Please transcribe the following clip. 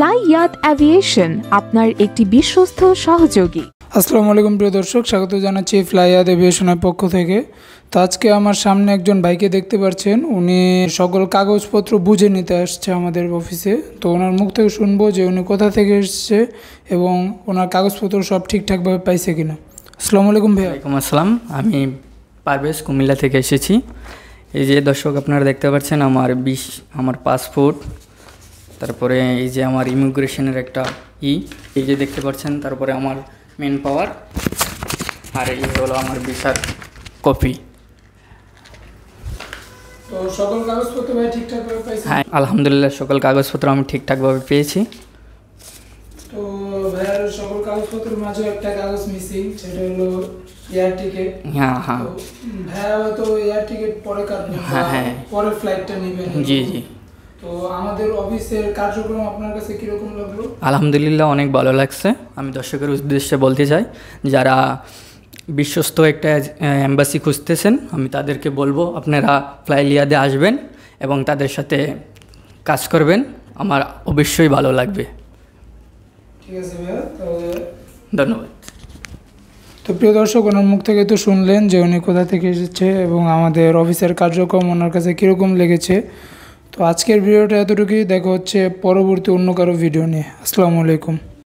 ফ্লাইয়াত aviation আপনার একটি বিশ্বস্ত সহযোগী। আসসালামু আলাইকুম প্রিয় দর্শক, স্বাগত জানাচ্ছি ফ্লাইয়াত এভিয়েশনের পক্ষ থেকে। তো আজকে আমার সামনে একজন ভাইকে দেখতে পাচ্ছেন, উনি সকল কাগজপত্র বুঝে নিতে আসছে আমাদের অফিসে। তো ওনার মুখ থেকে শুনবো যে উনি কোথা থেকে এসেছে এবং ওনার কাগজপত্র সব ঠিকঠাকভাবে পাইছে কিনা। আসসালামু আলাইকুম ভাইয়া। ওয়ালাইকুম আসসালাম। আমি পারভেজ কুমিল্লা থেকে এসেছি। এই যে দর্শক আপনারা দেখতে পাচ্ছেন আমার পাসপোর্ট, তারপরে এই যে আমার ইমিগ্রেশনের একটা এই যে দেখতে পাচ্ছেন, তারপরে আমার মেন পাওয়ার, আর এই হলো আমার ভিসার কপি। তো সকল কাগজপত্র ভাই ঠিকঠাকভাবে পাইছে? হ্যাঁ, আলহামদুলিল্লাহ সকল কাগজপত্র আমি ঠিকঠাকভাবে পেয়েছি। তো ভাইয়ার সকল কাগজপত্রের মাঝে একটা কাগজ মিসিং, সেটা হলো এয়ার টিকিট। হ্যাঁ। ভাইয়া হয়তো এয়ার টিকিট পরে কাটবেন, হ্যাঁ, পরে ফ্লাইটটা নেবেন। জি। তো আমাদের অফিসের কার্যক্রম আপনার কাছে কীরকম লাগলো? আলহামদুলিল্লাহ অনেক ভালো লাগছে। আমি দর্শকের উদ্দেশ্যে বলতে চাই, যারা বিশ্বস্ত একটা এম্বাসি খুঁজতেছেন, আমি তাদেরকে বলবো আপনারা ফ্লাইলিয়াদে আসবেন এবং তাদের সাথে কাজ করবেন, আমার অবশ্যই ভালো লাগবে। ঠিক আছে ভাইয়া, তাহলে ধন্যবাদ। তো প্রিয় দর্শক, ওনার মুখ থেকে তো শুনলেন যে উনি কোথা থেকে এসেছে এবং আমাদের অফিসের কার্যক্রম ওনার কাছে কীরকম লেগেছে। তো আজকের ভিডিওটা এতটুকুই, দেখা হচ্ছে পরবর্তী অন্য কারো ভিডিও নিয়ে। আসসালামু আলাইকুম।